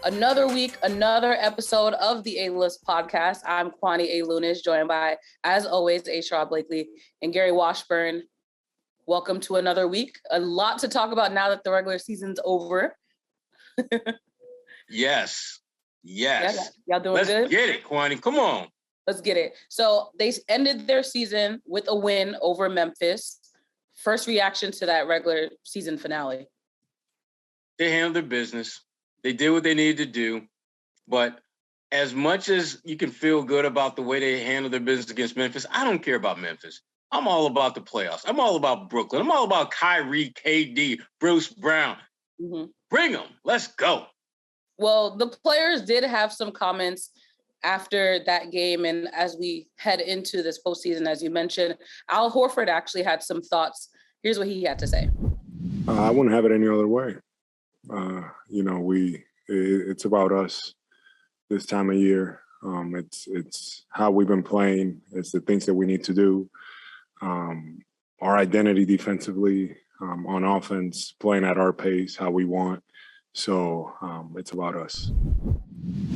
Another week, another episode of the A-List podcast. I'm Kwani A. Lunis, joined by, as always, Sherrod Blakely and Gary Washburn. Welcome to another week. A lot to talk about now that the regular season's over. Yes. Yeah, y'all doing good? Let's get it, Kwani. Come on. Let's get it. So they ended their season with a win over Memphis. First reaction to that regular season finale? They handled their business. They did what they needed to do. But as much as you can feel good about the way they handled their business against Memphis, I don't care about Memphis. I'm all about the playoffs. I'm all about Brooklyn. I'm all about Kyrie, KD, Bruce Brown. Mm-hmm. Bring them. Let's go. Well, the players did have some comments after that game. And as we head into this postseason, as you mentioned, Al Horford actually had some thoughts. Here's what he had to say. I wouldn't have it any other way. It's about us this time of year. It's how we've been playing. It's the things that we need to do. Our identity defensively, on offense, playing at our pace, how we want. So it's about us.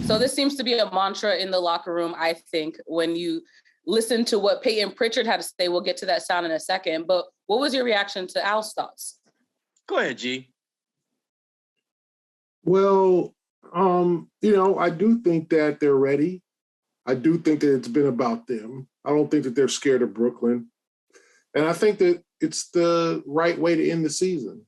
So this seems to be a mantra in the locker room, I think, when you listen to what Peyton Pritchard had to say. We'll get to that sound in a second. But what was your reaction to Al's thoughts? Go ahead, G. Well, I do think that they're ready. I do think that it's been about them. I don't think that they're scared of Brooklyn. And I think that it's the right way to end the season.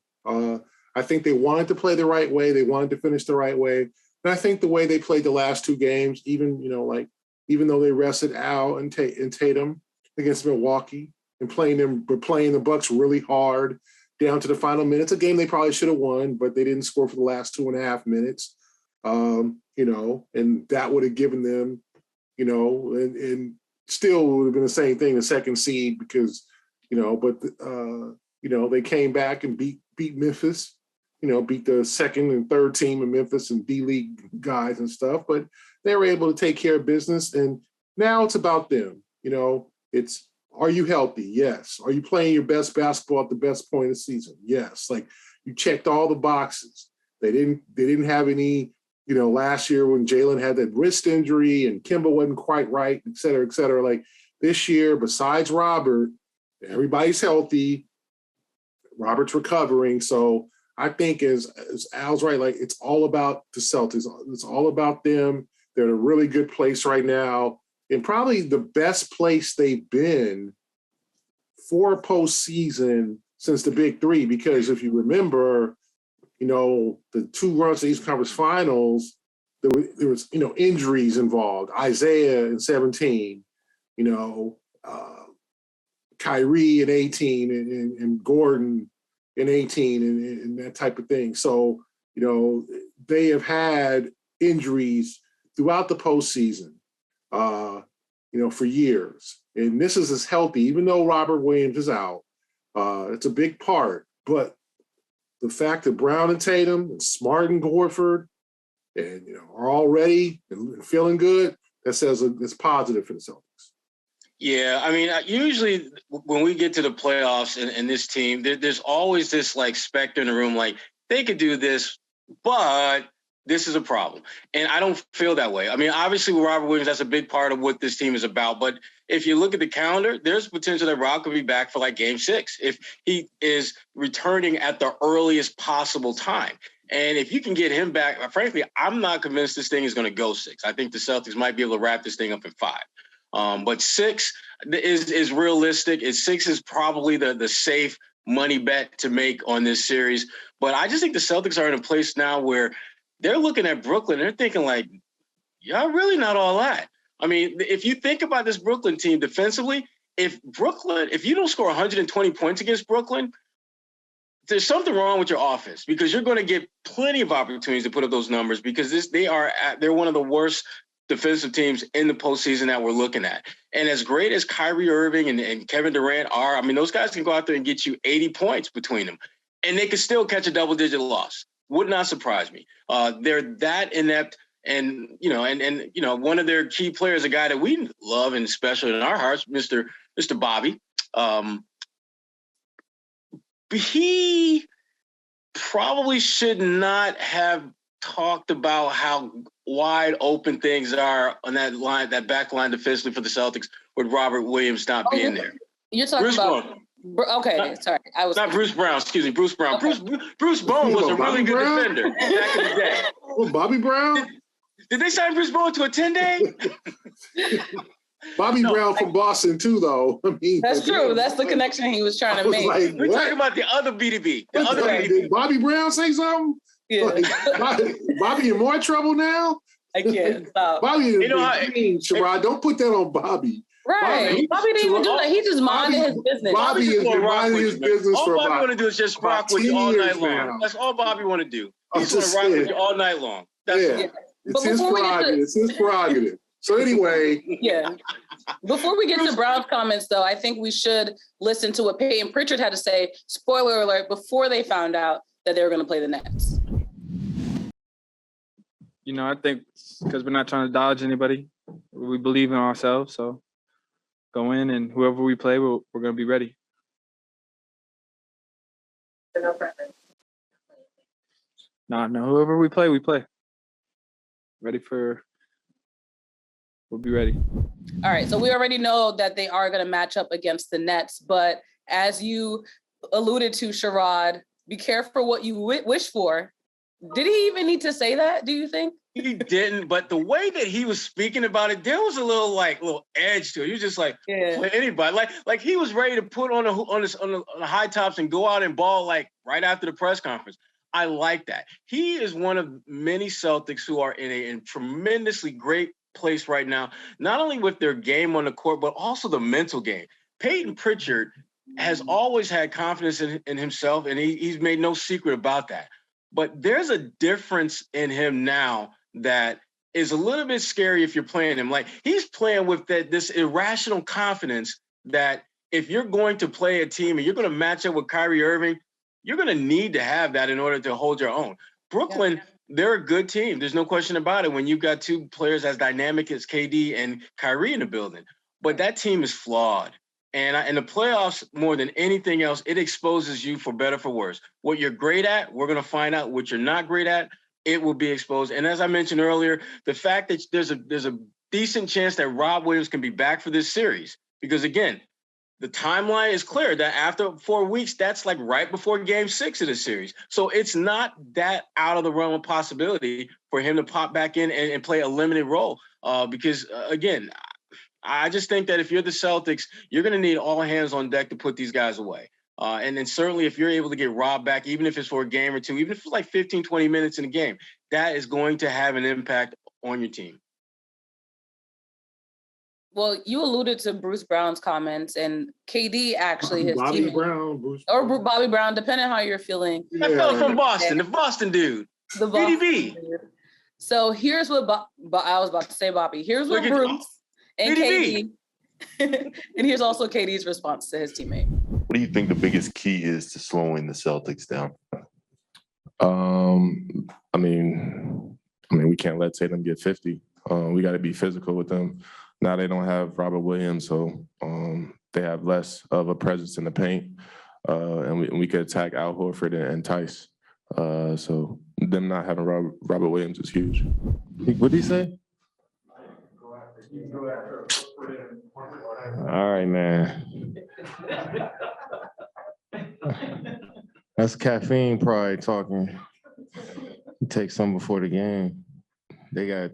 I think they wanted to play the right way. They wanted to finish the right way. And I think the way they played the last two games, even though they rested Al and Tatum against Milwaukee and playing the Bucks really hard down to the final minutes, a game they probably should have won, but they didn't score for the last 2.5 minutes. And that would have given them, and still would have been the same thing, the second seed, because, they came back and beat Memphis, beat the second and third team in Memphis and D-League guys and stuff, but they were able to take care of business. And now it's about them. It's, are you healthy? Yes. Are you playing your best basketball at the best point of the season? Yes. Like, you checked all the boxes. They didn't have any, last year when Jayson had that wrist injury and Kemba wasn't quite right, et cetera, et cetera. Like, this year, besides Robert, everybody's healthy. Robert's recovering. So I think as Al's right, like, it's all about the Celtics. It's all about them. They're in a really good place right now, and probably the best place they've been for a postseason since the Big Three. Because if you remember, the two runs to the Eastern Conference Finals, there was injuries involved. Isaiah in 17, Kyrie in 18, and Gordon in 18, and that type of thing. So, they have had injuries throughout the postseason, for years. And this is as healthy, even though Robert Williams is out. It's a big part. But the fact that Brown and Tatum and Smart and Horford and, are all ready and feeling good, that says it's positive for the Celtics. Yeah, I mean, usually when we get to the playoffs and this team, there's always this, like, specter in the room, like, they could do this, but this is a problem. And I don't feel that way. I mean, obviously with Robert Williams, that's a big part of what this team is about. But if you look at the calendar, there's potential that Rob could be back for, like, Game 6 if he is returning at the earliest possible time. And if you can get him back, frankly, I'm not convinced this thing is going to go 6. I think the Celtics might be able to wrap this thing up in 5. But 6 is realistic. 6 is probably the safe money bet to make on this series. But I just think the Celtics are in a place now where they're looking at Brooklyn and they're thinking, like, y'all really not all that. I mean, if you think about this Brooklyn team defensively, if you don't score 120 points against Brooklyn, there's something wrong with your offense, because you're going to get plenty of opportunities to put up those numbers, because they're one of the worst defensive teams in the postseason that we're looking at. And as great as Kyrie Irving and Kevin Durant are, I mean, those guys can go out there and get you 80 points between them, and they could still catch a double-digit loss. Would not surprise me. They're that inept, and one of their key players, a guy that we love and especially in our hearts, Mr. Bobby. He probably should not have talked about how wide open things are on that line, that back line defensively for the Celtics with Robert Williams not being there. You're talking Bruce about Brown. okay, sorry. I was not Bruce Brown, excuse me, Bruce Brown. Okay. Bruce Bowen was a really good Brown? defender back in the day. Oh, Bobby Brown? Did they sign Bruce Bowen to a 10-day? Bobby Brown from Boston too, though. I mean, that's true. That's the connection he was trying to make. Like, We're talking about the other BDB. Did Bobby Brown say something? Yeah. Like, Bobby in more trouble now? I can't stop. Bobby is Sherrod. Don't put that on Bobby. Right. Bobby didn't even do that. He just minded his business. Bobby has been minding his business all for Bobby want to do is just rock with you all night long. Now. That's all Bobby want to do. He's going to rock with you all night long. That's It's his prerogative. It's his prerogative. So anyway. Yeah. Before we get to Brown's comments, though, I think we should listen to what Peyton Pritchard had to say, spoiler alert, before they found out that they were going to play the Nets. You know, I think because we're not trying to dodge anybody, we believe in ourselves. So go in and whoever we play, we're going to be ready. No preference. No, whoever we play, we play. We'll be ready. All right, so we already know that they are going to match up against the Nets, but as you alluded to, Sherrod, be careful what you wish for. Did he even need to say that, do you think? He didn't, but the way that he was speaking about it, there was a little edge to it. He was just like, play anybody. Like he was ready to put on the high tops and go out and ball like right after the press conference. I like that. He is one of many Celtics who are in a tremendously great place right now, not only with their game on the court, but also the mental game. Peyton Pritchard has always had confidence in himself, and he's made no secret about that. But there's a difference in him now that is a little bit scary if you're playing him. Like, he's playing with this irrational confidence that if you're going to play a team and you're going to match up with Kyrie Irving, you're going to need to have that in order to hold your own. Brooklyn, they're a good team. There's no question about it when you've got two players as dynamic as KD and Kyrie in the building. But that team is flawed. And in the playoffs, more than anything else, it exposes you for better, for worse. What you're great at, we're going to find out. What you're not great at, it will be exposed. And as I mentioned earlier, the fact that there's a decent chance that Rob Williams can be back for this series. Because, again, the timeline is clear that after 4 weeks, that's like right before Game 6 of the series. So it's not that out of the realm of possibility for him to pop back in and play a limited role. Because, again, I just think that if you're the Celtics, you're going to need all hands on deck to put these guys away. And then certainly if you're able to get Rob back, even if it's for a game or two, even if it's like 15, 20 minutes in a game, that is going to have an impact on your team. Well, you alluded to Bruce Brown's comments, and KD actually his Bobby teammate, Brown, Bruce or Bobby Brown, depending on how you're feeling. That fella from Boston, the Boston dude, the Boston BDB. dude. So here's what I was about to say, Bobby. Here's what Bruce and KD, and here's also KD's response to his teammate. What do you think the biggest key is to slowing the Celtics down? I mean, we can't let Tatum get 50. We got to be physical with them. Now they don't have Robert Williams, so they have less of a presence in the paint, and we could attack Al Horford and Theis. So them not having Robert Williams is huge. What did he say? All right, man. That's caffeine probably talking. Take some before the game. They got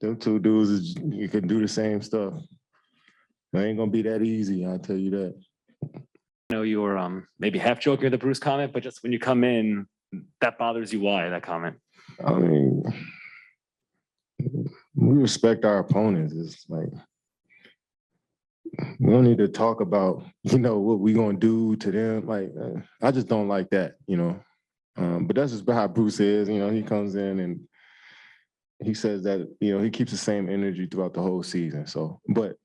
them two dudes. You can do the same stuff. It ain't gonna be that easy. I'll tell you that. I know you were maybe half joking with the Bruce comment, but just when you come in, that bothers you. Why that comment? I mean, we respect our opponents. It's like we don't need to talk about, what we gonna do to them. Like, I just don't like that, But that's just how Bruce is. He comes in and he says that, he keeps the same energy throughout the whole season. So, but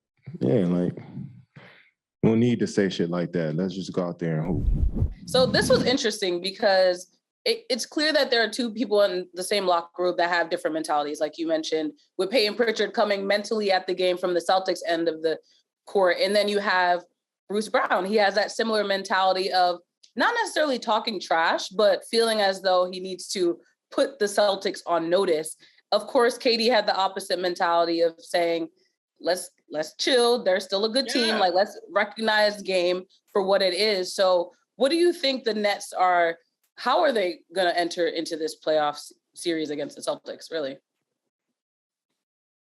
yeah, like, we don't need to say shit like that. Let's just go out there and hoop. So this was interesting because it's clear that there are two people in the same locker group that have different mentalities, like you mentioned, with Peyton Pritchard coming mentally at the game from the Celtics end of the court. And then you have Bruce Brown. He has that similar mentality of, not necessarily talking trash, but feeling as though he needs to put the Celtics on notice. Of course, KD had the opposite mentality of saying, let's chill. They're still a good team. Like, let's recognize the game for what it is. So what do you think the Nets are, how are they going to enter into this playoff series against the Celtics, really?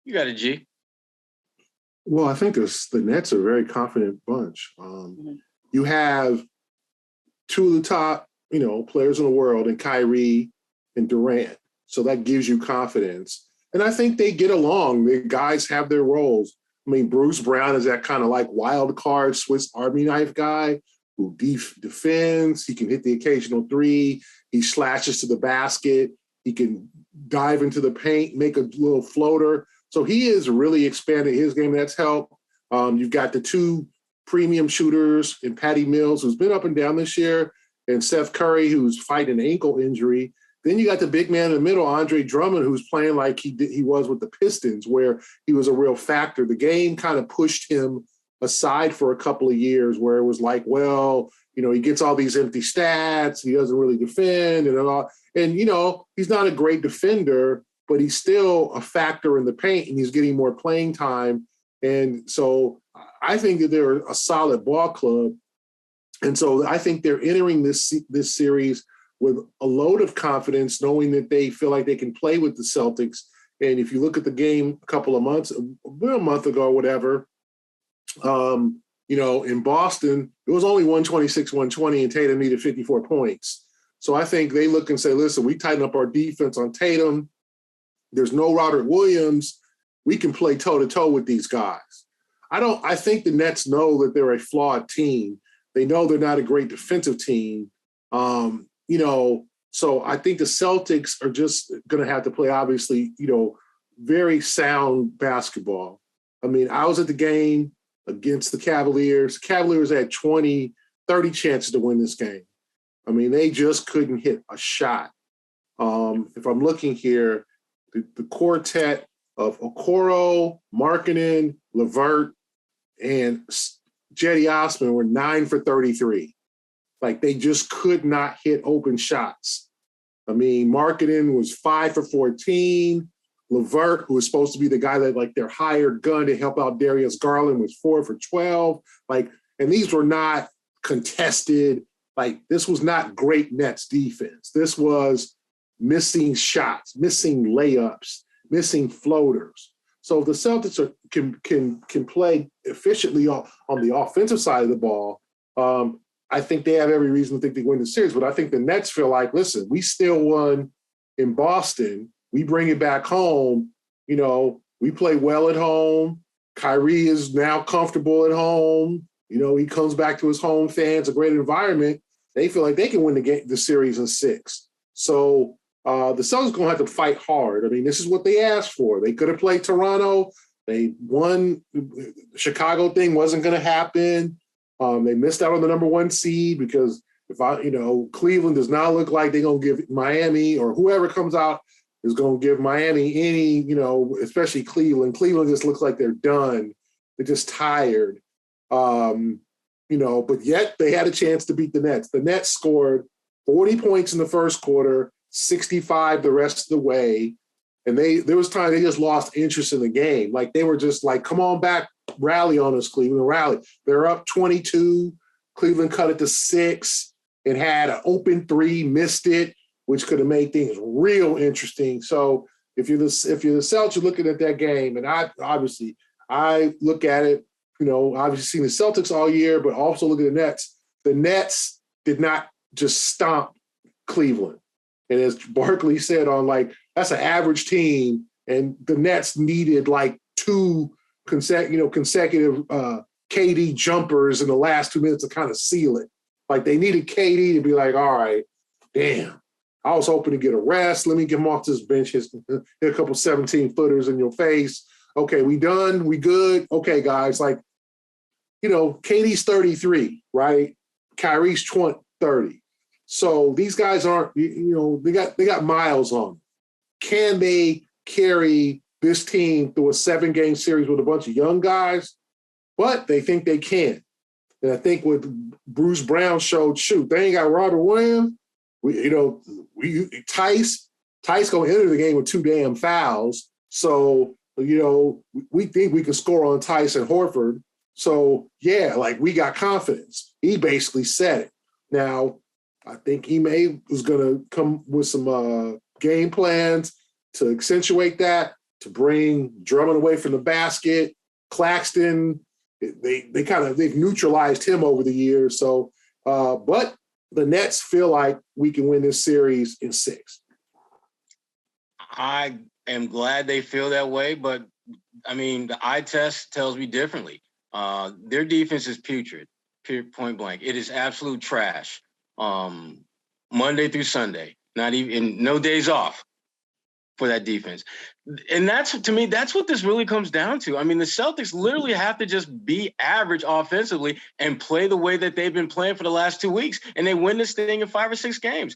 You got a G. Well, I think the Nets are a very confident bunch. You have two of the top, players in the world in Kyrie and Durant. So that gives you confidence. And I think they get along. The guys have their roles. I mean, Bruce Brown is that kind of like wild card Swiss Army knife guy who defends. He can hit the occasional three. He slashes to the basket. He can dive into the paint, make a little floater. So he has really expanded his game. That's helped. You've got the two premium shooters in Patty Mills, who's been up and down this year, and Seth Curry, who's fighting an ankle injury. Then you got the big man in the middle, Andre Drummond, who's playing like he was with the Pistons, where he was a real factor. The game kind of pushed him aside for a couple of years, where it was like, well, he gets all these empty stats, he doesn't really defend, and all. And he's not a great defender, but he's still a factor in the paint, and he's getting more playing time. And so I think that they're a solid ball club. And so I think they're entering this series with a load of confidence, knowing that they feel like they can play with the Celtics. And if you look at the game a month ago or whatever, in Boston, it was only 126-120, and Tatum needed 54 points. So I think they look and say, listen, we tighten up our defense on Tatum. There's no Robert Williams. We can play toe-to-toe with these guys. I think the Nets know that they're a flawed team. They know they're not a great defensive team. So I think the Celtics are just going to have to play, obviously, very sound basketball. I mean, I was at the game against the Cavaliers. The Cavaliers had 20, 30 chances to win this game. I mean, they just couldn't hit a shot. If I'm looking here, the quartet of Okoro, Markkanen, LeVert, and Jetty Osman were 9 for 33. Like, they just could not hit open shots. I mean, Markkanen was 5 for 14. LeVert, who was supposed to be the guy that, like, their hired gun to help out Darius Garland, was 4 for 12. Like, and these were not contested. Like, this was not great Nets defense. This was missing shots, missing layups, missing floaters. So if the Celtics can play efficiently on the offensive side of the ball, I think they have every reason to think they win the series. But I think the Nets feel like, listen, we still won in Boston. We bring it back home. We play well at home. Kyrie is now comfortable at home. He comes back to his home fans, a great environment. They feel like they can win the series in 6. So the Celtics are going to have to fight hard. I mean, this is what they asked for. They could have played Toronto. They won. The Chicago thing wasn't going to happen. They missed out on the number 1 seed because Cleveland does not look like they're going to give Miami, or whoever comes out is going to give Miami any, especially Cleveland. Cleveland just looks like they're done. They're just tired. But yet they had a chance to beat the Nets. The Nets scored 40 points in the first quarter, 65 the rest of the way. And there was time they just lost interest in the game. Like, they were just like, come on back, rally on us, Cleveland, rally. They're up 22. Cleveland cut it to 6 and had an open 3, missed it, which could have made things real interesting. So if you're the Celtics, you're looking at that game, and I look at it, obviously seen the Celtics all year, but also look at the Nets. The Nets did not just stomp Cleveland. And as Barkley said that's an average team, and the Nets needed like 2 consecutive KD jumpers in the last 2 minutes to kind of seal it. Like, they needed KD to be like, all right, damn, I was hoping to get a rest. Let me get him off this bench, hit a couple 17-footers in your face. Okay, we done? We good? Okay, guys, KD's 33, right? Kyrie's 30. So these guys aren't, they got miles on them. Can they carry this team through a 7-game series with a bunch of young guys? But they think they can. And I think what Bruce Brown showed, shoot, they ain't got Robert Williams. Theis gonna enter the game with 2 damn fouls. So, we think we can score on Theis and Horford. So, yeah, like we got confidence. He basically said it. Now, I think Ime was going to come with some game plans to accentuate that, to bring Drummond away from the basket. Claxton, they've neutralized him over the years. So, but the Nets feel like we can win this series in 6. I am glad they feel that way, but I mean, the eye test tells me differently. Their defense is putrid, point blank. It is absolute trash. Monday through Sunday, not even no days off for that defense. And to me, that's what this really comes down to. I mean, the Celtics literally have to just be average offensively and play the way that they've been playing for the last 2 weeks, and they win this thing in 5 or 6 games.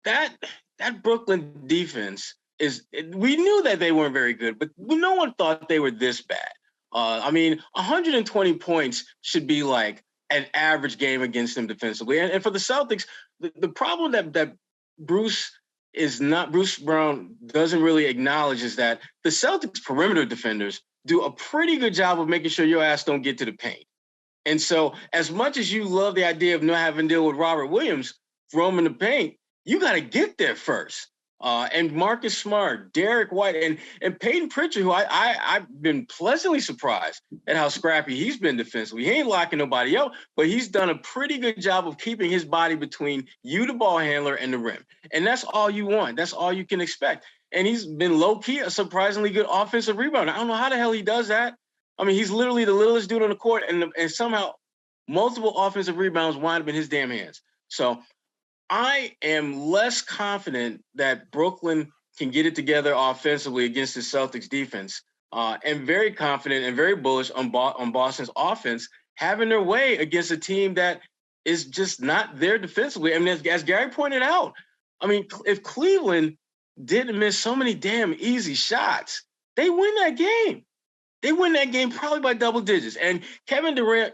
That Brooklyn defense we knew that they weren't very good, but no one thought they were this bad. I mean, 120 points should be like an average game against them defensively. And for the Celtics, the problem that Bruce Brown doesn't really acknowledge is that the Celtics perimeter defenders do a pretty good job of making sure your ass don't get to the paint. And so as much as you love the idea of not having to deal with Robert Williams roaming the paint, you got to get there first. And Marcus Smart, Derek White, and Peyton Pritchard, who I've been pleasantly surprised at how scrappy he's been defensively. He ain't locking nobody up, but he's done a pretty good job of keeping his body between you, the ball handler, and the rim. And that's all you want. That's all you can expect. And he's been low-key a surprisingly good offensive rebounder. I don't know how the hell he does that. I mean, he's literally the littlest dude on the court, and somehow multiple offensive rebounds wind up in his damn hands. So I am less confident that Brooklyn can get it together offensively against the Celtics defense, and very confident and very bullish on Boston's offense having their way against a team that is just not there defensively. I mean, as Gary pointed out, I mean, if Cleveland didn't miss so many damn easy shots, they win that game. They win that game probably by double digits. And Kevin Durant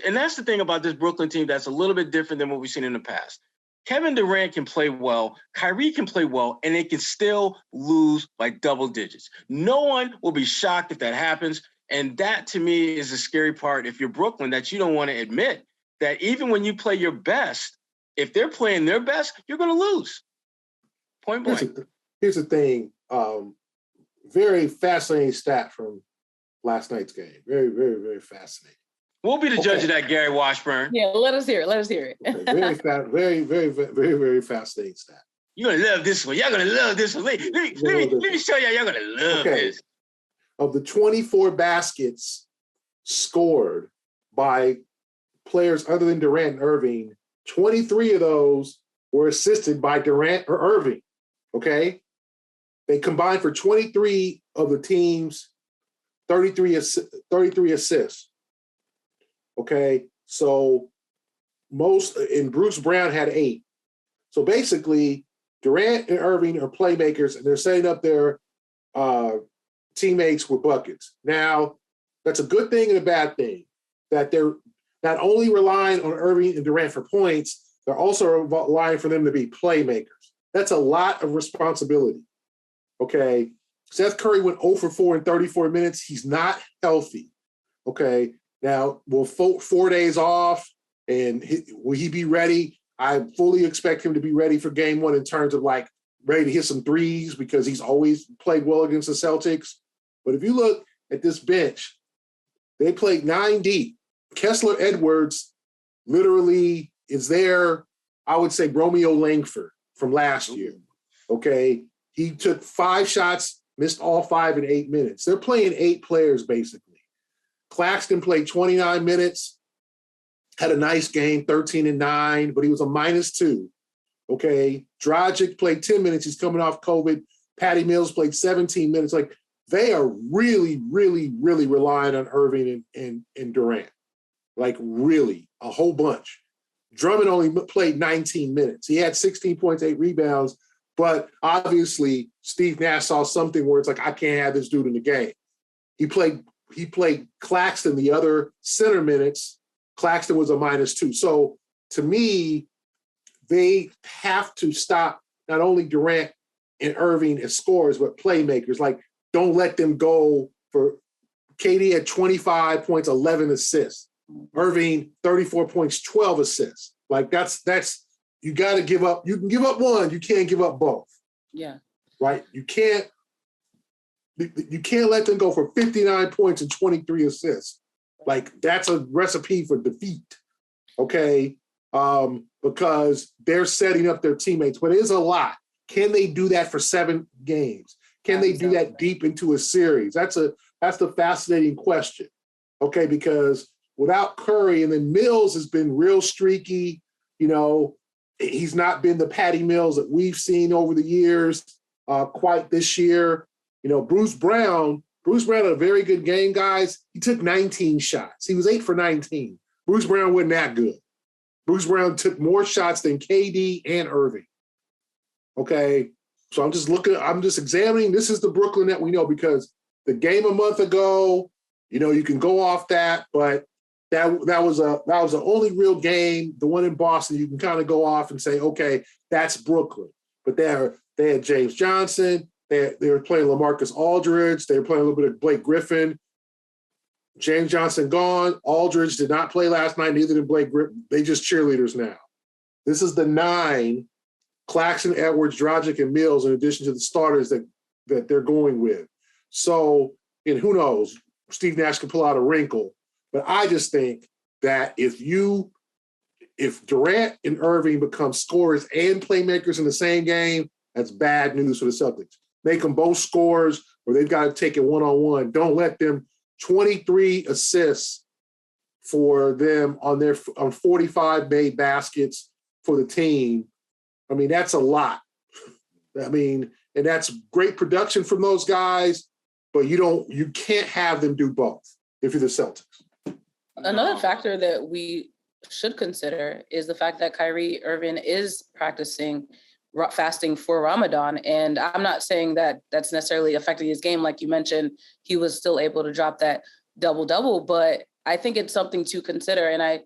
and that's the thing about this Brooklyn team that's a little bit different than what we've seen in the past. Kevin Durant can play well, Kyrie can play well, and they can still lose by double digits. No one will be shocked if that happens. And that, to me, is the scary part if you're Brooklyn, that you don't want to admit that even when you play your best, if they're playing their best, you're going to lose. Point blank. Here's the thing. Very fascinating stat from last night's game. Very, very, very fascinating. We'll be the judge of that, Gary Washburn. Yeah, let us hear it. Okay, very, very, very, very fascinating stat. You're going to love this one. Y'all going to love this one. Let me show y'all going to love this. Of the 24 baskets scored by players other than Durant and Irving, 23 of those were assisted by Durant or Irving, okay? They combined for 23 of the team's 33 assists. Okay, so Bruce Brown had 8. So basically, Durant and Irving are playmakers, and they're setting up their teammates with buckets. Now, that's a good thing and a bad thing, that they're not only relying on Irving and Durant for points, they're also relying for them to be playmakers. That's a lot of responsibility. Okay, Seth Curry went 0 for 4 in 34 minutes. He's not healthy. Okay. Now, will 4 days off, and will he be ready? I fully expect him to be ready for game 1 in terms of like ready to hit some threes, because he's always played well against the Celtics. But if you look at this bench, they played 9 deep. Kessler Edwards literally is there, I would say, Romeo Langford from last year. Okay. He took 5 shots, missed all 5 in 8 minutes. They're playing 8 players basically. Claxton played 29 minutes, had a nice game, 13 and 9, but he was a -2. Okay. Dragic played 10 minutes. He's coming off COVID. Patty Mills played 17 minutes. Like, they are really, really, really relying on Irving and Durant. Like, really, a whole bunch. Drummond only played 19 minutes. He had 16 points, 8 rebounds, but obviously Steve Nash saw something where it's like, I can't have this dude in the game. He played Claxton the other center minutes, Claxton was a -2. So to me, they have to stop not only Durant and Irving as scorers, but playmakers. Like, don't let them go for KD had 25 points, 11 assists. Irving, 34 points, 12 assists. Like, that's you got to give up. You can give up one. You can't give up both. Yeah. Right? You can't let them go for 59 points and 23 assists. Like, that's a recipe for defeat. Okay? Because they're setting up their teammates. But it is a lot. Can they do that for 7 games? Can they do that deep into a series? That's the fascinating question. Okay, because without Curry, and then Mills has been real streaky. You know, he's not been the Patty Mills that we've seen over the years quite this year. You know, Bruce Brown had a very good game, guys. He took 19 shots. He was 8 for 19. Bruce Brown wasn't that good. Bruce Brown took more shots than KD and Irving. Okay, so I'm just examining. This is the Brooklyn that we know, because the game a month ago, you know, you can go off that, but that was the only real game. The one in Boston, you can kind of go off and say, okay, that's Brooklyn. But they had James Johnson. They were playing LaMarcus Aldridge. They were playing a little bit of Blake Griffin. James Johnson gone. Aldridge did not play last night. Neither did Blake Griffin. They just cheerleaders now. This is the 9. Claxton, Edwards, Dragic, and Mills, in addition to the starters that they're going with. So, and who knows, Steve Nash can pull out a wrinkle. But I just think that if Durant and Irving become scorers and playmakers in the same game, that's bad news for the Celtics. Make them both scorers, or they've got to take it one-on-one. Don't let them 23 assists for them on 45 made baskets for the team. I mean, that's a lot. I mean, and that's great production from those guys, but you can't have them do both if you're the Celtics. Another factor that we should consider is the fact that Kyrie Irving is practicing fasting for Ramadan. And I'm not saying that that's necessarily affecting his game. Like you mentioned, he was still able to drop that double-double, but I think it's something to consider. And I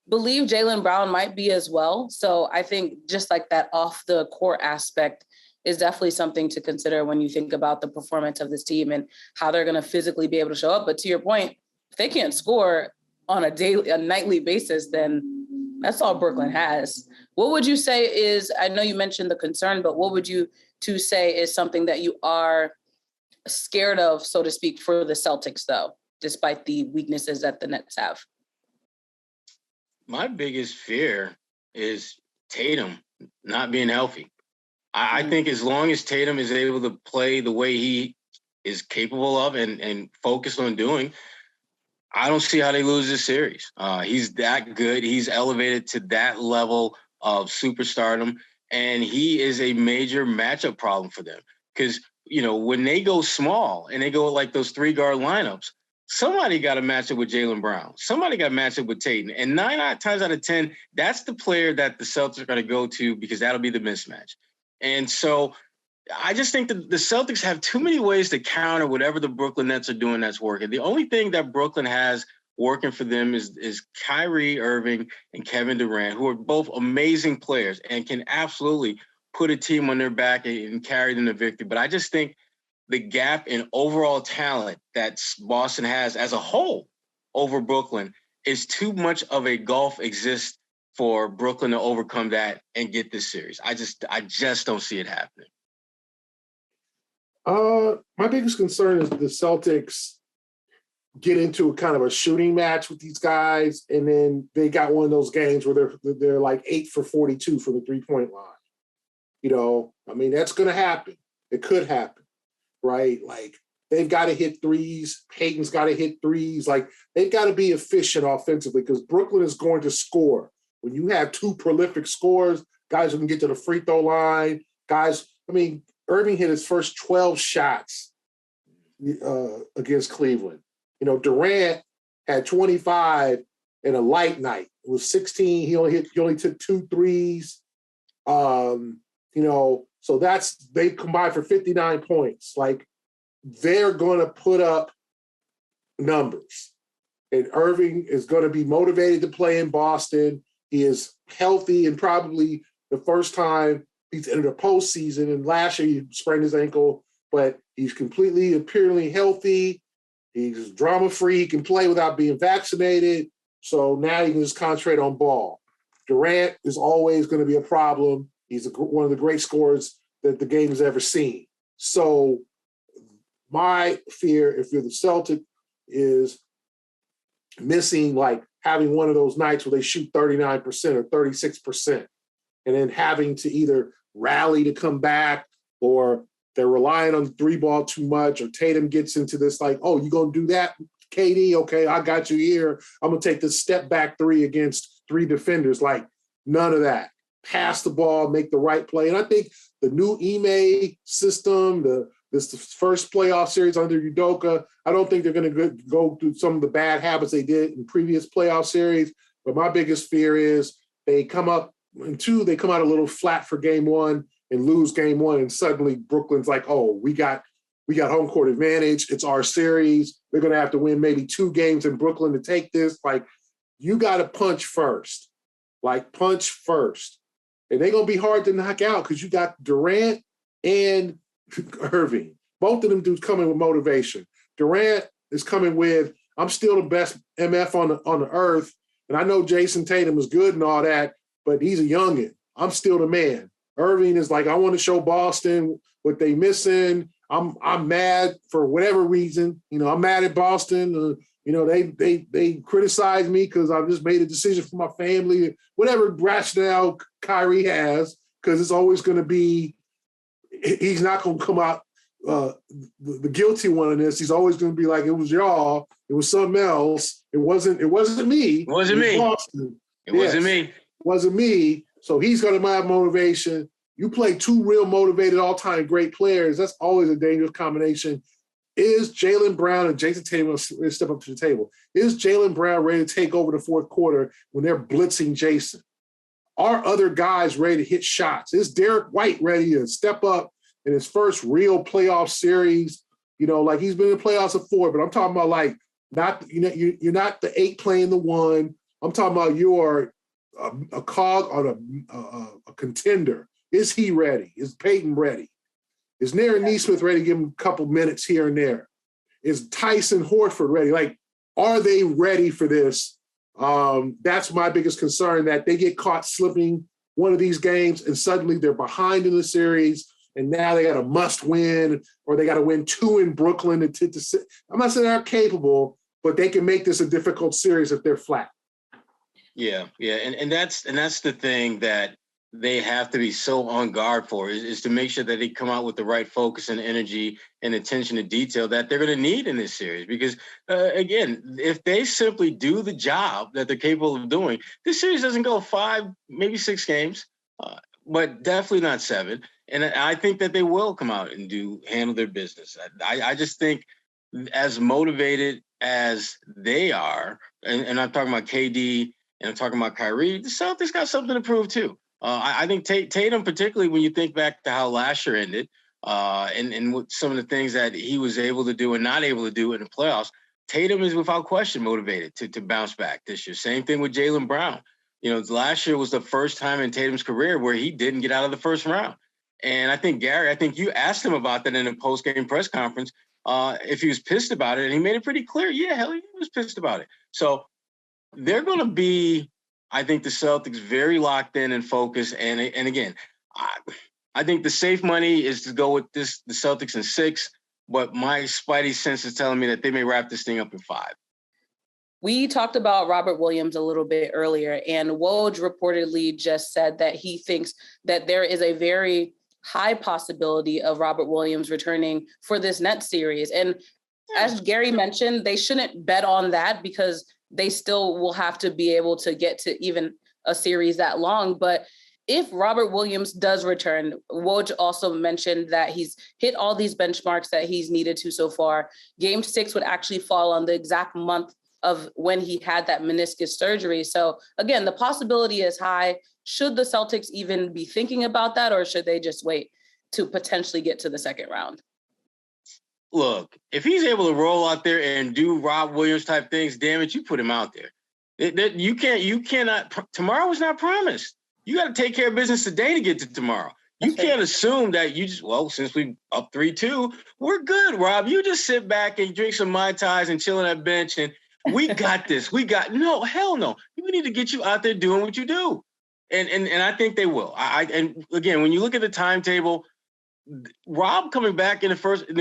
believe Jaylen Brown might be as well. So I think just like that off the court aspect is definitely something to consider when you think about the performance of this team and how they're going to physically be able to show up. But to your point, if they can't score on a nightly basis, then that's all Brooklyn has. What would you say is, I know you mentioned the concern, but what would you say is something that you are scared of, so to speak, for the Celtics, though, despite the weaknesses that the Nets have? My biggest fear is Tatum not being healthy. I think as long as Tatum is able to play the way he is capable of and focused on doing, I don't see how they lose this series. He's that good. He's elevated to that level of superstardom, and he is a major matchup problem for them. Because, you know, when they go small and they go like those 3-guard lineups, somebody got to match up with Jaylen Brown. Somebody got to match up with Tatum. And 9 times out of 10, that's the player that the Celtics are going to go to, because that'll be the mismatch. And so I just think that the Celtics have too many ways to counter whatever the Brooklyn Nets are doing that's working. The only thing that Brooklyn has working for them is Kyrie Irving and Kevin Durant, who are both amazing players and can absolutely put a team on their back and carry them to victory. But I just think the gap in overall talent that Boston has as a whole over Brooklyn is too much of a gulf exists for Brooklyn to overcome that and get this series. I just don't see it happening. My biggest concern is the Celtics get into a kind of a shooting match with these guys, and then they got one of those games where they're like 8 for 42 from the 3-point line. You know, I mean, that's going to happen. It could happen, right? Like, they've got to hit threes. Peyton's got to hit threes. Like, they've got to be efficient offensively, because Brooklyn is going to score. When you have 2 prolific scorers, guys who can get to the free throw line, guys, I mean, Irving hit his first 12 shots against Cleveland. You know, Durant had 25 in a light night. It was 16. He only took 2 threes. You know, so they combined for 59 points. Like, they're going to put up numbers. And Irving is going to be motivated to play in Boston. He is healthy and probably the first time he's entered a postseason. And last year he sprained his ankle, but he's completely apparently healthy. He's drama-free. He can play without being vaccinated. So now he can just concentrate on ball. Durant is always going to be a problem. He's one of the great scorers that the game has ever seen. So my fear, if you're the Celtic, is missing, like having one of those nights where they shoot 39% or 36%, and then having to either rally to come back, or they're relying on the three ball too much, or Tatum gets into this like, oh, you going to do that, KD? Okay, I got you here. I'm going to take this step back three against three defenders. Like, none of that. Pass the ball, make the right play. And I think the new Ime system, this first playoff series under Udoka, I don't think they're going to go through some of the bad habits they did in previous playoff series. But my biggest fear is they come up in two, they come out a little flat for game one and lose game one, and suddenly Brooklyn's like, oh, we got home court advantage. It's our series. They're going to have to win maybe 2 games in Brooklyn to take this. Like, you got to punch first. Like, punch first. And they're going to be hard to knock out because you got Durant and Irving. Both of them dudes coming with motivation. Durant is coming with, I'm still the best MF on the earth. And I know Jayson Tatum is good and all that, but he's a youngin'. I'm still the man. Irving is like, I want to show Boston what they missing. I'm mad for whatever reason. You know, I'm mad at Boston. You know, they criticize me because I've just made a decision for my family. Whatever rationale Kyrie has, because it's always going to be, he's not going to come out the guilty one in this. He's always going to be like, it was y'all. It was something else. It wasn't me. It wasn't me. Boston. It wasn't me. It wasn't me. So he's going to have motivation. You play 2 real motivated all-time great players. That's always a dangerous combination. Is Jaylen Brown and Jayson Tatum step up to the table? Is Jaylen Brown ready to take over the fourth quarter when they're blitzing Jayson? Are other guys ready to hit shots? Is Derek White ready to step up in his first real playoff series? You know, like, he's been in the playoffs before, but I'm talking about, like, not, you know, you're not the 8 playing the 1. I'm talking about you're a cog on a contender. Is he ready? Is Peyton ready? Is Naren Nesmith ready to give him a couple minutes here and there? Is Tyson Horford ready? Like, are they ready for this? That's my biggest concern, that they get caught slipping one of these games and suddenly they're behind in the series, and now they got a must win, or they got to win 2 in Brooklyn. I'm not saying they're capable, but they can make this a difficult series if they're flat. Yeah. And that's the thing that they have to be so on guard for, is to make sure that they come out with the right focus and energy and attention to detail that they're going to need in this series. Because, again, if they simply do the job that they're capable of doing, this series doesn't go 5, maybe 6 games, but definitely not 7. And I think that they will come out and handle their business. I just think, as motivated as they are, and I'm talking about KD and I'm talking about Kyrie, the Celtics got something to prove too. I think Tatum, particularly when you think back to how last year ended, and what some of the things that he was able to do and not able to do in the playoffs, Tatum is without question motivated to bounce back this year. Same thing with Jaylen Brown. You know, last year was the first time in Tatum's career where he didn't get out of the first round. And I think, Gary, you asked him about that in a post-game press conference, if he was pissed about it, and he made it pretty clear. Yeah, hell, he was pissed about it. So they're going to be, I think, the Celtics very locked in and focused. And again, I think the safe money is to go with the Celtics in 6, but my spidey sense is telling me that they may wrap this thing up in 5. We talked about Robert Williams a little bit earlier, and Woj reportedly just said that he thinks that there is a very high possibility of Robert Williams returning for this Nets series. And as Gary mentioned, they shouldn't bet on that because they still will have to be able to get to even a series that long. But if Robert Williams does return, Woj also mentioned that he's hit all these benchmarks that he's needed to so far. Game 6 would actually fall on the exact month of when he had that meniscus surgery. So again, the possibility is high. Should the Celtics even be thinking about that, or should they just wait to potentially get to the second round? look, if he's able to roll out there and do Rob Williams type things, damn it, you put him out there. You cannot. Tomorrow is not promised. You got to take care of business today to get to tomorrow. You can't assume that since we up 3-2, we're good, Rob. You just sit back and drink some Mai Tais and chill on that bench, and we got this. No, hell no. We need to get you out there doing what you do. And I think they will. And again, when you look at the timetable, Rob coming back near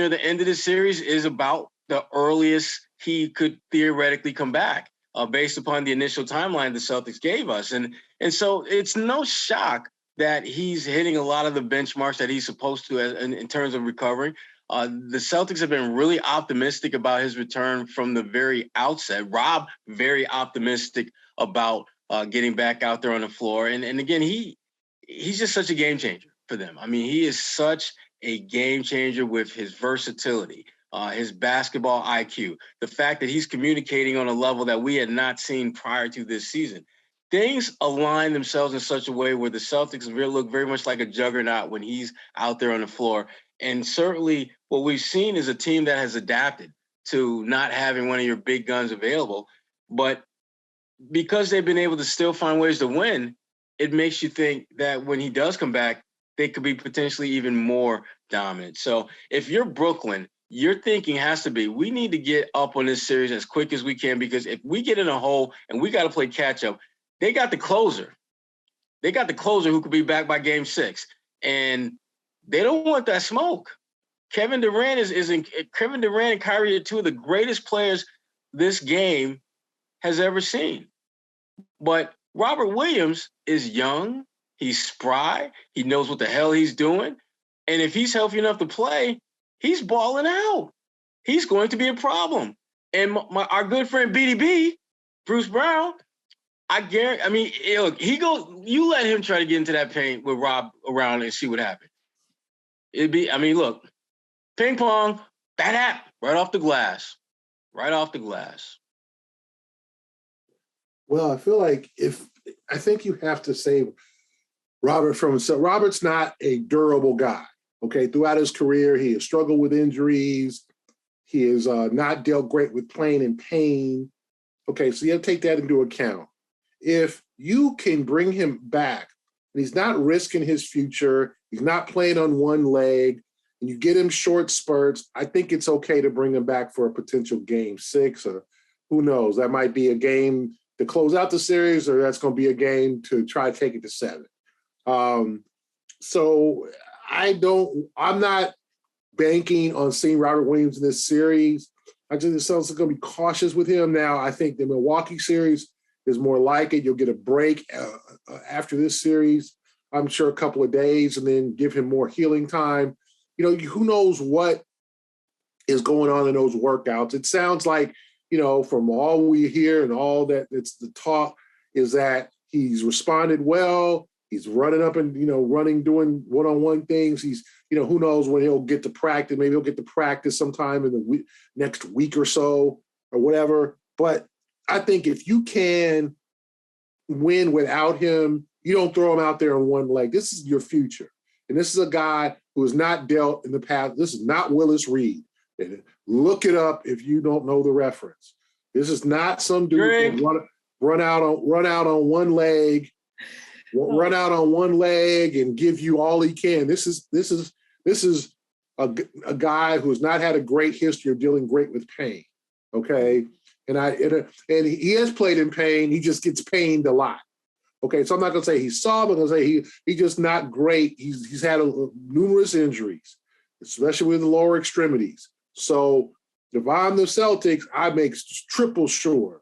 the end of the series is about the earliest he could theoretically come back, based upon the initial timeline the Celtics gave us. And so it's no shock that he's hitting a lot of the benchmarks that he's supposed to in terms of recovering. The Celtics have been really optimistic about his return from the very outset. Rob, very optimistic about getting back out there on the floor. And again, he's just such a game changer for them. I mean, he is such a game changer with his versatility, his basketball IQ, the fact that he's communicating on a level that we had not seen prior to this season. Things align themselves in such a way where the Celtics look very much like a juggernaut when he's out there on the floor. And certainly what we've seen is a team that has adapted to not having one of your big guns available. But because they've been able to still find ways to win, it makes you think that when he does come back, they could be potentially even more dominant. So if you're Brooklyn, your thinking has to be, we need to get up on this series as quick as we can, because if we get in a hole and we got to play catch up, they got the closer. They got the closer who could be back by game 6. And they don't want that smoke. Kevin Durant Kevin Durant and Kyrie are two of the greatest players this game has ever seen. But Robert Williams is young. He's spry. He knows what the hell he's doing. And if he's healthy enough to play, he's balling out. He's going to be a problem. And our good friend BDB, Bruce Brown, look, you let him try to get into that paint with Rob around and see what happens. Look, ping pong, that right off the glass. Right off the glass. Well, I feel like I think you have to save Robert from himself. Robert's not a durable guy. Okay, throughout his career, he has struggled with injuries. He has not dealt great with playing in pain. Okay, so you have to take that into account. If you can bring him back, and he's not risking his future, he's not playing on one leg, and you get him short spurts, I think it's okay to bring him back for a potential game 6, or who knows, that might be a game to close out the series, or that's going to be a game to try to take it to 7. So I'm not banking on seeing Robert Williams in this series. I just think the Celtics are going to be cautious with him. Now, I think the Milwaukee series is more like it. You'll get a break after this series, I'm sure a couple of days, and then give him more healing time. Who knows what is going on in those workouts. It sounds like, from all we hear and all that, it's the talk is that he's responded well. He's running up and, doing one-on-one things. He's, who knows when he'll get to practice. Maybe he'll get to practice sometime in the next week or so or whatever. But I think if you can win without him, you don't throw him out there on one leg. This is your future. And this is a guy who has not dealt in the past. This is not Willis Reed. Look it up if you don't know the reference. This is not some dude who run out on one leg. Run out on one leg and give you all he can. This is a guy who's not had a great history of dealing great with pain. Okay, and he has played in pain. He just gets pained a lot. Okay, so I'm not going to say he's soft. I'm going to say he's just not great. He's had numerous injuries, especially with the lower extremities. So if I'm the Celtics, I make triple sure,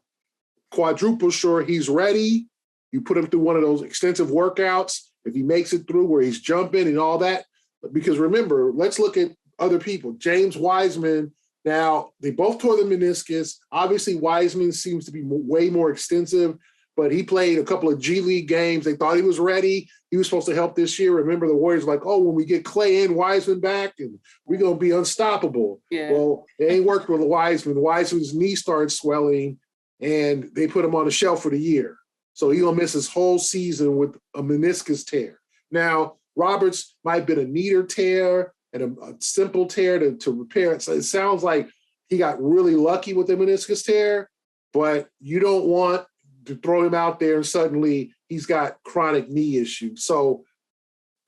quadruple sure he's ready. You put him through one of those extensive workouts. If he makes it through where he's jumping and all that, because remember, let's look at other people. James Wiseman, now they both tore the meniscus. Obviously, Wiseman seems to be way more extensive, but he played a couple of G League games. They thought he was ready. He was supposed to help this year. Remember, the Warriors were like, oh, when we get Clay and Wiseman back, and we're going to be unstoppable. Yeah. Well, it ain't worked with Wiseman. Wiseman's knee started swelling, and they put him on the shelf for the year. So he's going to miss his whole season with a meniscus tear. Now, Roberts might have been a neater tear, and a simple tear to repair it. So it sounds like he got really lucky with the meniscus tear, but you don't want to throw him out there and suddenly he's got chronic knee issues. So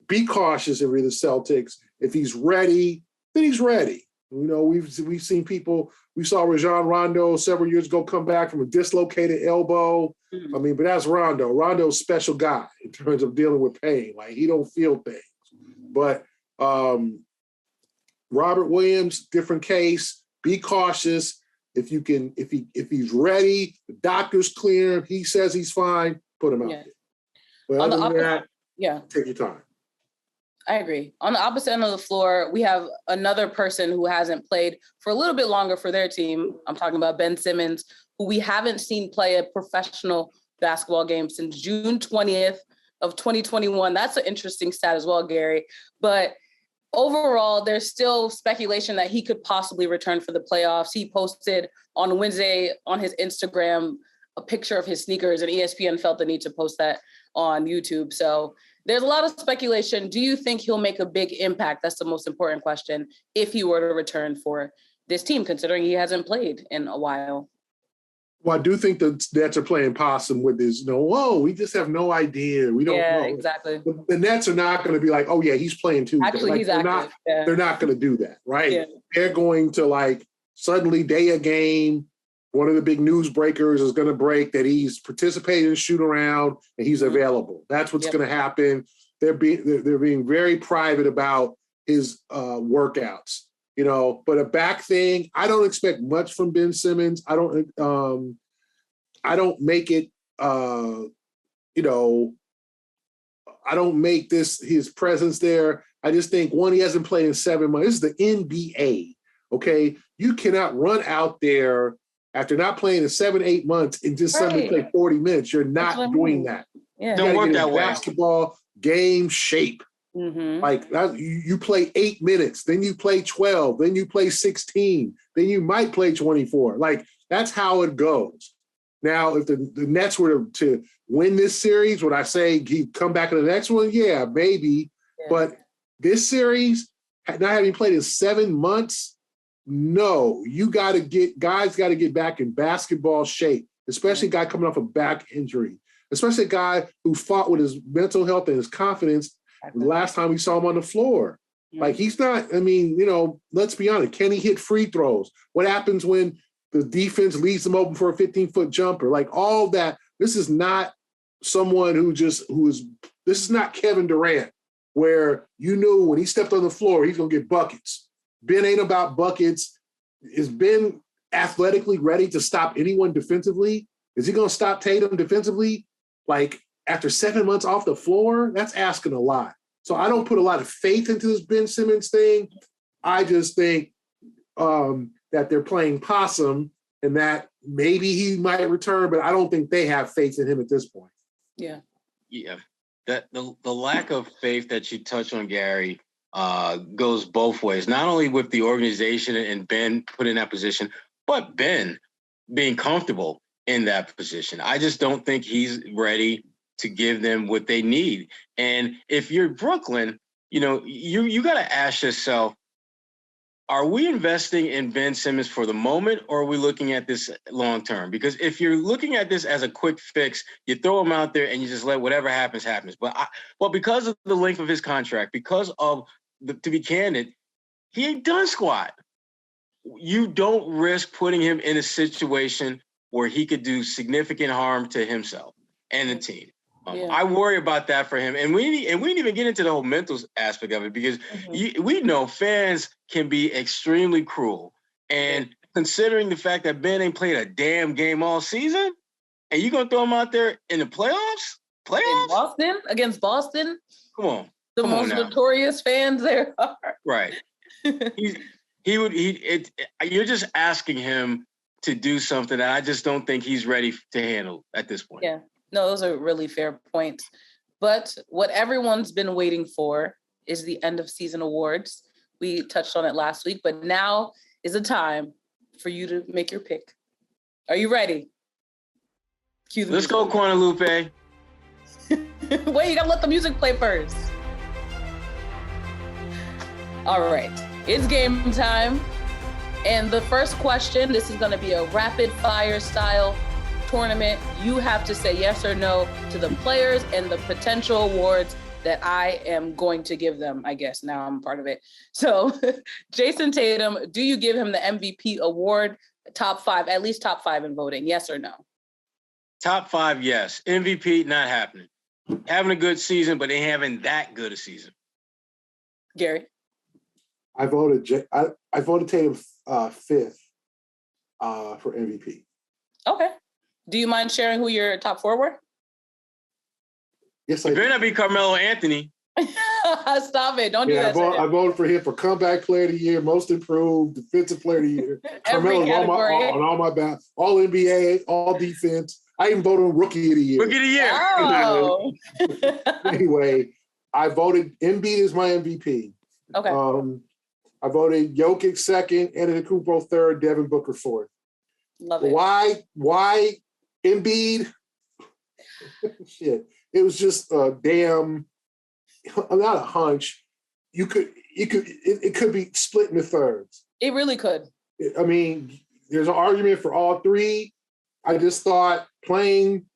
be cautious if you're the Celtics. If he's ready, then he's ready. You know, we've seen people. We saw Rajon Rondo several years ago come back from a dislocated elbow. I mean, but that's Rondo. Rondo's a special guy in terms of dealing with pain. Like, he don't feel things. But Robert Williams, different case. Be cautious. If he's ready, the doctor's clear him, he says he's fine, put him out there. But other than that, take your time. I agree. On the opposite end of the floor, we have another person who hasn't played for a little bit longer for their team. I'm talking about Ben Simmons, who we haven't seen play a professional basketball game since June 20th of 2021. That's an interesting stat as well, Gary. But overall, there's still speculation that he could possibly return for the playoffs. He posted on Wednesday on his Instagram a picture of his sneakers, and ESPN felt the need to post that on YouTube. So there's a lot of speculation. Do you think he'll make a big impact? That's the most important question. If he were to return for this team, considering he hasn't played in a while. Well, I do think the Nets are playing possum with this. We just have no idea. We don't know. Yeah, exactly. The Nets are not going to be like, oh yeah, he's playing Tuesday. Actually, he's active. They're not going to do that, right? Yeah. They're going to suddenly day a game. One of the big news breakers is going to break that he's participating in shoot around and he's available. That's what's going to happen. They're being very private about his workouts, But a back thing, I don't expect much from Ben Simmons. I don't make it. I don't make this his presence there. I just think he hasn't played in 7 months. This is the NBA. Okay, you cannot run out there after not playing in 7-8 months and just suddenly play 40 minutes. You're not doing that. Yeah. Don't work that way. Basketball game shape. Mm-hmm. Like that, you play 8 minutes, then you play 12, then you play 16, then you might play 24. Like, that's how it goes. Now, if the Nets were to win this series, would I say he'd come back in the next one? Yeah, maybe. Yeah. But this series, not having played in 7 months, no, guys got to get back in basketball shape, especially a guy coming off a back injury, especially a guy who fought with his mental health and his confidence the last time we saw him on the floor. Like, he's not, let's be honest, can he hit free throws? What happens when the defense leaves him open for a 15-foot jumper? Like, all that. This is not someone this is not Kevin Durant, where you knew when he stepped on the floor, he's going to get buckets. Ben ain't about buckets. Is Ben athletically ready to stop anyone defensively? Is he going to stop Tatum defensively? Like, after 7 months off the floor, that's asking a lot. So I don't put a lot of faith into this Ben Simmons thing. I just think that they're playing possum and that maybe he might return, but I don't think they have faith in him at this point. Yeah. Yeah. That the lack of faith that you touched on, Gary, goes both ways, not only with the organization and Ben put in that position, but Ben being comfortable in that position. I just don't think he's ready to give them what they need. And if you're Brooklyn, you got to ask yourself, are we investing in Ben Simmons for the moment, or are we looking at this long term? Because if you're looking at this as a quick fix, you throw him out there and you just let whatever happens. But because of the length of his contract, because of to be candid, he ain't done squat. You don't risk putting him in a situation where he could do significant harm to himself and the team. I worry about that for him. And we didn't even get into the whole mental aspect of it, because we know fans can be extremely cruel. And considering the fact that Ben ain't played a damn game all season, and you're going to throw him out there in the playoffs? In Boston? Against Boston? Come on. The most notorious fans there are. Right. You're just asking him to do something that I just don't think he's ready to handle at this point. Yeah. No, those are really fair points. But what everyone's been waiting for is the end of season awards. We touched on it last week, but now is the time for you to make your pick. Are you ready? Let's go, Guadalupe. Wait, you gotta let the music play first. All right, it's game time. And the first question, this is going to be a rapid fire style tournament. You have to say yes or no to the players and the potential awards that I am going to give them, I guess. Now I'm part of it. So Jayson Tatum, do you give him the MVP award? Top 5, at least top 5 in voting, yes or no? Top 5, yes. MVP, not happening. Having a good season, but ain't having that good a season. Gary? I voted Tatum 5th for MVP. Okay. Do you mind sharing who your top 4 were? Yes, it better not be Carmelo Anthony. Stop it. Don't do that. I voted for him for comeback player of the year, most improved, defensive player of the year. Every category. on all my back, all NBA, all defense. I even voted on rookie of the year. Rookie of the year. Oh. Anyway, I voted Embiid as my MVP. Okay. I voted Jokic 2nd, Antetokounmpo 3rd, Devin Booker 4th. Love it. Why Embiid? Shit. It was just a damn, not a hunch. It could be split into thirds. It really could. I mean, there's an argument for all 3. I just thought playing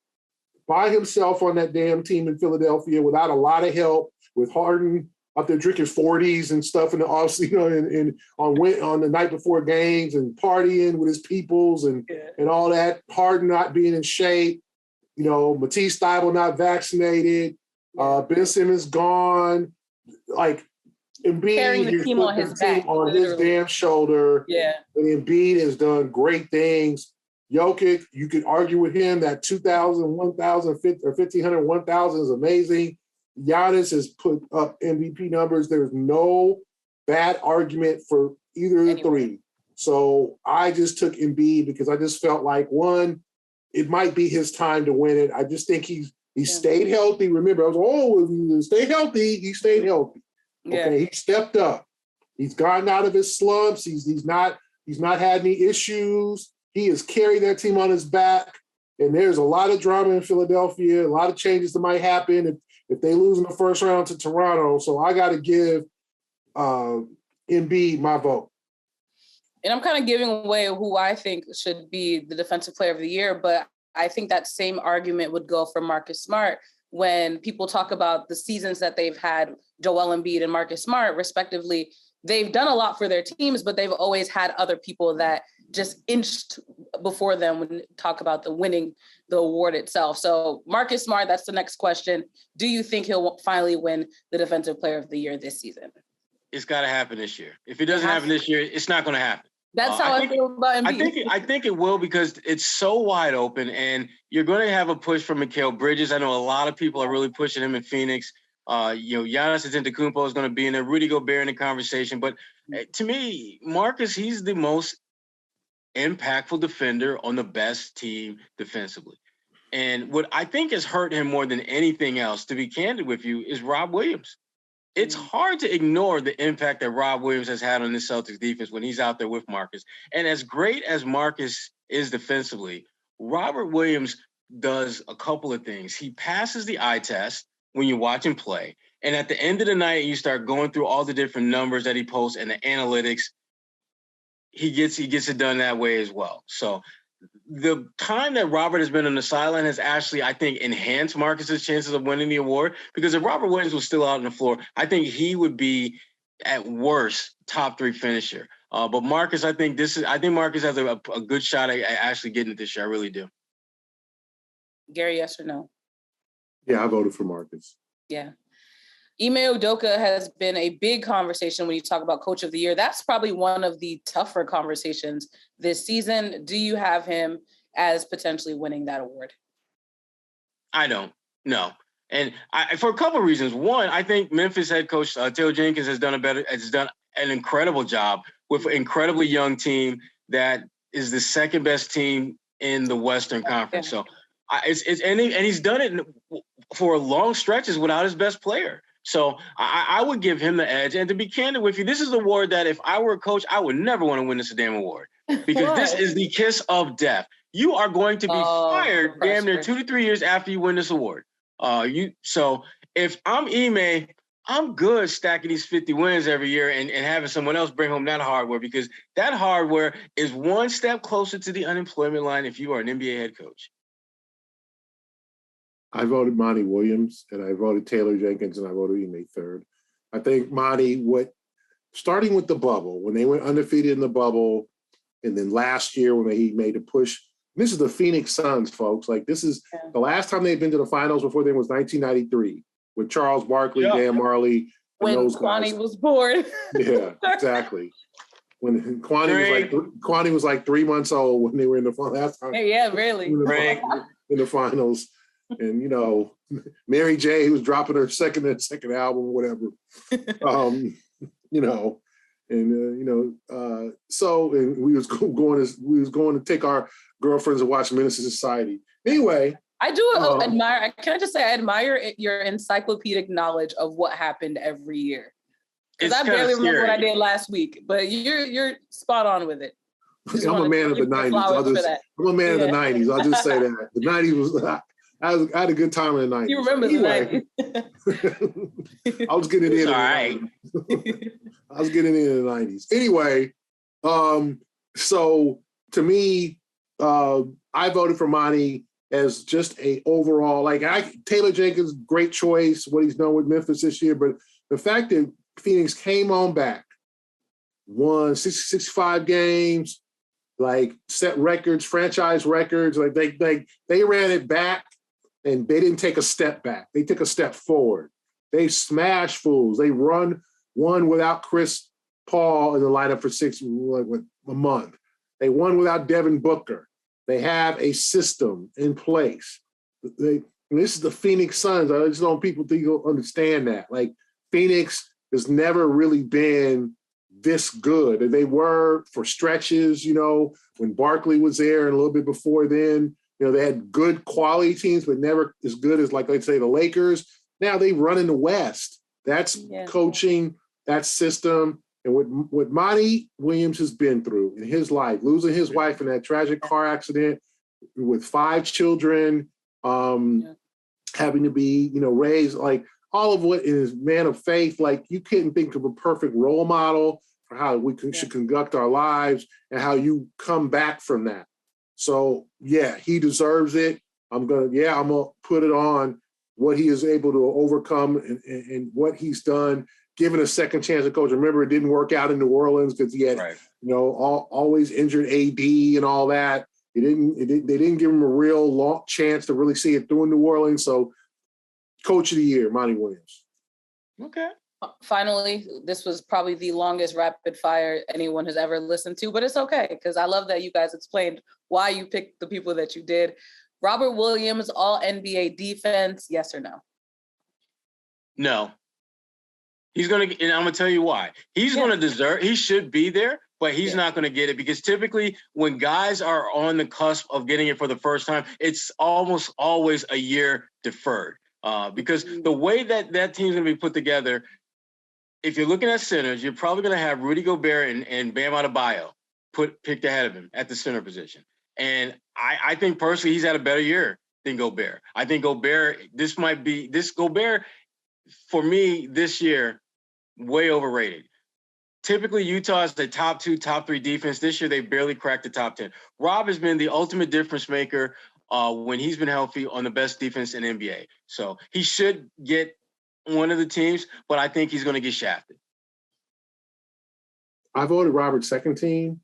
by himself on that damn team in Philadelphia without a lot of help, with Harden out there drinking 40s and stuff in the offseason, and on the night before games and partying with his peoples and all that. Harden not being in shape. Matisse Thybulle not vaccinated. Ben Simmons gone. Like Embiid, carrying the team on his back, on his damn shoulder. Yeah, and Embiid has done great things. Jokic, you could argue with him that 2,000, 1,000, or 1,500, 1,000 is amazing. Giannis has put up MVP numbers. There's no bad argument for either of the 3. So I just took Embiid because I just felt like, one, it might be his time to win it. I just think he stayed healthy. Remember, I was, stay healthy. He stayed healthy. Yeah. Okay, he stepped up. He's gotten out of his slumps. He's not had any issues. He has carried that team on his back. And there's a lot of drama in Philadelphia, a lot of changes that might happen if they lose in the first round to Toronto. So I got to give Embiid my vote. And I'm kind of giving away who I think should be the defensive player of the year, but I think that same argument would go for Marcus Smart when people talk about the seasons that they've had, Joel Embiid and Marcus Smart, respectively. They've done a lot for their teams, but they've always had other people that just inched before them when talk about the winning the award itself. So Marcus Smart, that's the next question. Do you think he'll finally win the defensive player of the year this season? It's got to happen this year. If it doesn't happen this year, it's not going to happen. That's how I feel about Embiid. I think it will because it's so wide open, and you're going to have a push from Mikal Bridges. I know a lot of people are really pushing him in Phoenix. Giannis Antetokounmpo is going to be in there. Rudy Gobert in the conversation. But to me, Marcus, he's the most impactful defender on the best team defensively. And what I think has hurt him more than anything else, to be candid with you, is Rob Williams. It's hard to ignore the impact that Rob Williams has had on this Celtics defense when he's out there with Marcus. And as great as Marcus is defensively, Robert Williams does a couple of things. He passes the eye test when you watch him play. And at the end of the night, you start going through all the different numbers that he posts and the analytics. He gets it done that way as well. So the time that Robert has been on the sideline has actually, I think, enhanced Marcus's chances of winning the award, because if Robert Williams was still out on the floor, I think he would be at worst top 3 finisher. But Marcus, I think Marcus has a good shot at actually getting it this year. I really do. Gary, yes or no? Yeah, I voted for Marcus. Yeah. Ime Udoka has been a big conversation when you talk about Coach of the Year. That's probably one of the tougher conversations this season. Do you have him as potentially winning that award? I don't. No. And for a couple of reasons. One, I think Memphis head coach Taylor Jenkins has done an incredible job with an incredibly young team that is the second best team in the Western Conference. So and he's done it for long stretches without his best player. So I would give him the edge. And to be candid with you, this is the award that if I were a coach, I would never want to win this damn award, because this is the kiss of death. You are going to be fired damn near 2 to 3 years after you win this award. So if I'm Ime, I'm good stacking these 50 wins every year and having someone else bring home that hardware, because that hardware is one step closer to the unemployment line if you are an NBA head coach. I voted Monty Williams, and I voted Taylor Jenkins, and I voted Ime third. I think Monty, starting with the bubble, when they went undefeated in the bubble, and then last year when he made a push, this is the Phoenix Suns, folks. Like, this is the last time they've been to the finals before then was 1993 with Charles Barkley, Dan Marley, and when those Kwani guys. was born. Yeah, exactly. When Kwani was like 3 months old when they were in the final. Last time. Yeah, really. In the finals. And, you know, Mary J, who was dropping her second album or whatever. You know, and so and we was going to take our girlfriends and watch Menace to Society. Anyway, I do admire. Can I just say I admire your encyclopedic knowledge of what happened every year? Because I barely remember what I did last week, but you're spot on with it. I'm a man of the 90s. I'm a man of the 90s. I'll just say that the 90s was. I had a good time in the 90s. You remember the 90s. I was getting in. All right. I was getting in the 90s. Anyway, so to me, I voted for Monty as just a overall, Taylor Jenkins, great choice, what he's done with Memphis this year. But the fact that Phoenix came on back, won 65 games, set records, franchise records, they ran it back. And they didn't take a step back. They took a step forward. They smashed fools. They won without Chris Paul in the lineup for a month. They won without Devin Booker. They have a system in place. This is the Phoenix Suns. I just don't people think you'll understand that. Phoenix has never really been this good. They were for stretches, when Barkley was there and a little bit before then. They had good quality teams, but never as good as, let's say, the Lakers. Now they run in the West. That's coaching, that system. And what Monty Williams has been through in his life, losing his wife in that tragic car accident with 5 children, having to be, raised, all of what is man of faith. You couldn't think of a perfect role model for how we should conduct our lives and how you come back from that. So, he deserves it. I'm going to put it on what he is able to overcome and what he's done, given a second chance to coach. Remember, it didn't work out in New Orleans because he had, always injured AD and all that. They didn't give him a real long chance to really see it through in New Orleans. So, Coach of the Year, Monty Williams. Okay. Finally, this was probably the longest rapid fire anyone has ever listened to, but it's okay because I love that you guys explained why you picked the people that you did. Robert Williams, all NBA defense, yes or no? No. He's going to, and I'm going to tell you why. He's going to he should be there, but he's not going to get it because typically when guys are on the cusp of getting it for the first time, it's almost always a year deferred because the way that team's going to be put together, if you're looking at centers, you're probably going to have Rudy Gobert and Bam Adebayo picked ahead of him at the center position. And I think personally he's had a better year than Gobert. I think Gobert, Gobert, for me this year, way overrated. Typically, Utah is the top 2, top 3 defense. This year, they barely cracked the top 10. Rob has been the ultimate difference maker when he's been healthy on the best defense in NBA. So he should get one of the teams, but I think he's going to get shafted. I voted Robert's second team.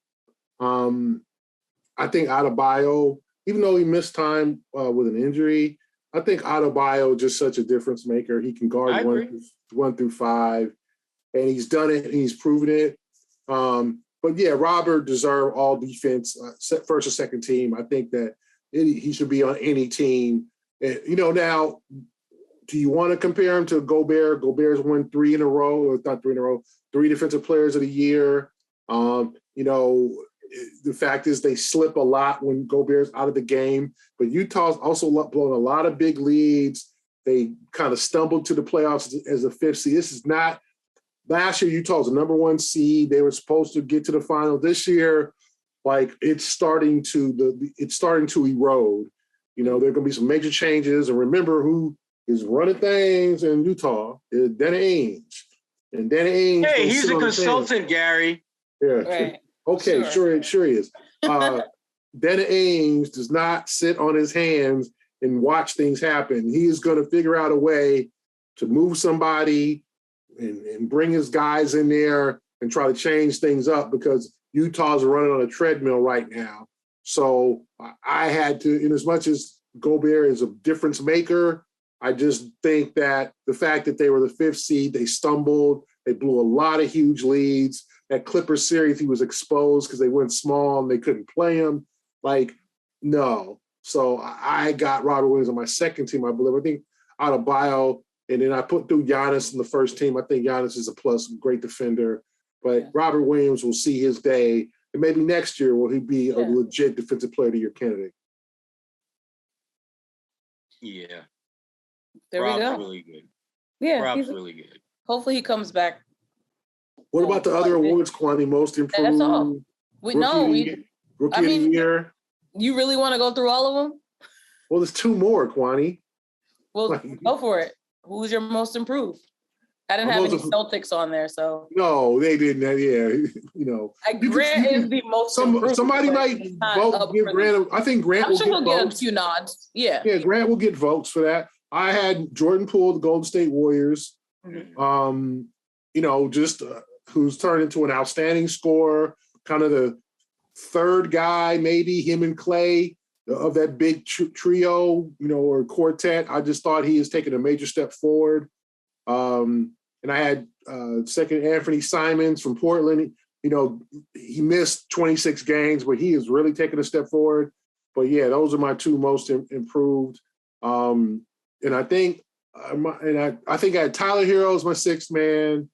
I think Adebayo, even though he missed time with an injury, I think Adebayo just such a difference maker. He can guard 1 through 5, and he's done it and he's proven it. But Robert deserved all defense, first or second team. I think that he should be on any team. And, now, do you want to compare him to Gobert? Gobert's won 3 in a row, or not 3 in a row, 3 Defensive Players of the Year. The fact is they slip a lot when Gobert's out of the game, but Utah's also blown a lot of big leads. They kind of stumbled to the playoffs as a 5th seed. This is not last year. Utah was the number 1 seed. They were supposed to get to the final. This year, it's starting to erode. There are going to be some major changes. And remember who is running things in Utah is Danny Ainge. And Danny Ainge. Hey, he's a consultant, Gary. Yeah. Right. Okay, sure he is. Danny Ainge does not sit on his hands and watch things happen. He is going to figure out a way to move somebody and bring his guys in there and try to change things up because Utah's running on a treadmill right now. So I had to, in as much as Gobert is a difference maker, I just think that the fact that they were the 5th seed, they stumbled, they blew a lot of huge leads. That Clippers series, he was exposed because they went small and they couldn't play him. Like, no. So I got Robert Williams on my second team, I believe. I think out of bio, and then I put through Giannis in the first team. I think Giannis is a plus, great defender. But Robert Williams will see his day. And maybe next year will he be a legit defensive player of the year candidate. Yeah. Rob's we go. Really good. Yeah. Rob's really good. Hopefully he comes back. What about the other awards, Kwani? Most improved? That's all. Rookie of the year. You really want to go through all of them? Well, there's 2 more, Kwani. Well, go for it. Who's your most improved? I didn't have any Celtics on there, so. No, they didn't. Grant is the most improved. Somebody might vote, give Grant. I think Grant will get votes. Get a few nods. Yeah. Yeah, Grant will get votes for that. I had Jordan Poole, the Golden State Warriors. Mm-hmm. Who's turned into an outstanding scorer, kind of the 3rd guy, maybe him and Clay of that big trio, or quartet. I just thought he has taken a major step forward. And I had second Anthony Simons from Portland. He missed 26 games, but he has really taken a step forward. But yeah, those are my 2 most improved. And I think I had Tyler Hero as my 6th man.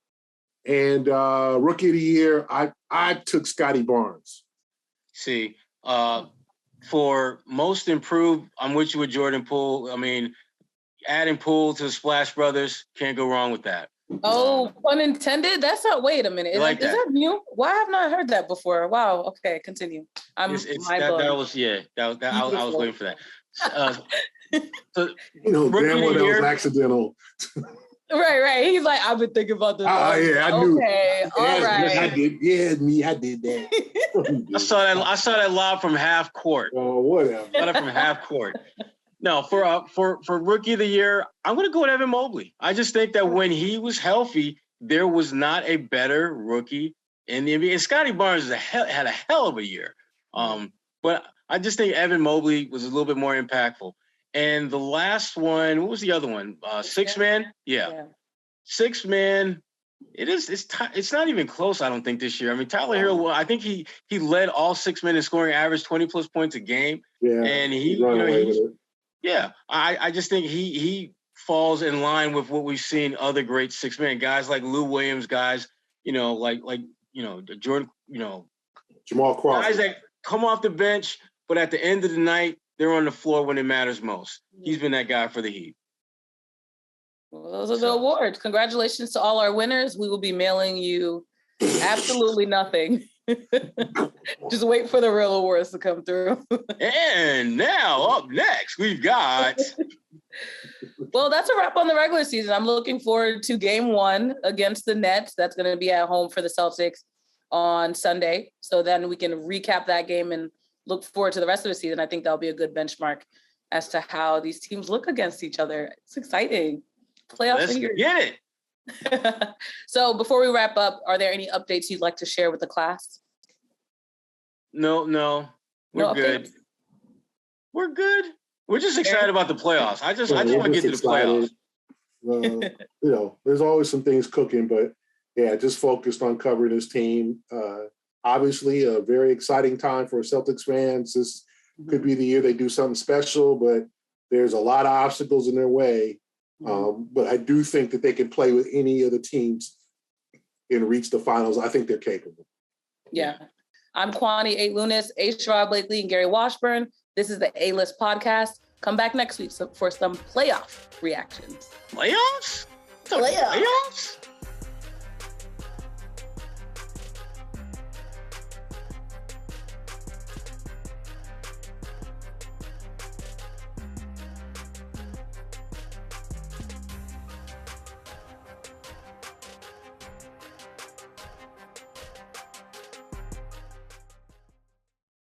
And Rookie of the Year, I took Scotty Barnes. See, for most improved, I'm with you with Jordan Poole. I mean, adding Poole to the Splash Brothers, can't go wrong with that. Oh, pun intended? That's not, wait a minute. Is that new? Why have I not heard that before? Wow, okay, continue. I was waiting for that. Grandma, that was accidental. Right. He's like, I've been thinking about this. Yeah, I knew. Okay, all right. I did. Yeah, I did that. I saw that live from half court. Oh, whatever. I saw that from half court. No, for Rookie of the Year, I'm going to go with Evan Mobley. I just think that when he was healthy, there was not a better rookie in the NBA. And Scotty Barnes had a hell of a year. But I just think Evan Mobley was a little bit more impactful. And the last one, what was the other one? 6th man? Yeah. 6th man. It's not even close, I don't think, this year. I mean, Tyler Hero, I think he led all 6 men in scoring average 20+ points a game. Yeah. And I just think he falls in line with what we've seen other great 6 men, guys like Lou Williams, guys, Jordan, Jamal Crawford. Guys that come off the bench, but at the end of the night, they're on the floor when it matters most. He's been that guy for the Heat. Well, those are the awards. Congratulations to all our winners. We will be mailing you absolutely nothing. Just wait for the real awards to come through. And now up next, we've got... Well, that's a wrap on the regular season. I'm looking forward to game 1 against the Nets. That's going to be at home for the Celtics on Sunday. So then we can recap that game and look forward to the rest of the season. I think that'll be a good benchmark as to how these teams look against each other. It's exciting. Playoffs. Let's get it. So before we wrap up, are there any updates you'd like to share with the class? No. We're good. Updates? We're good. We're just excited about the playoffs. I just want to get to the playoffs. There's always some things cooking, but yeah, just focused on covering this team. Obviously, a very exciting time for Celtics fans. This could be the year they do something special, but there's a lot of obstacles in their way. But I do think that they can play with any of the teams and reach the finals. I think they're capable. Yeah. I'm Kwani A. Lunis, Sherrod Blakely, and Gary Washburn. This is the A-List podcast. Come back next week for some playoff reactions. Playoffs? Playoffs?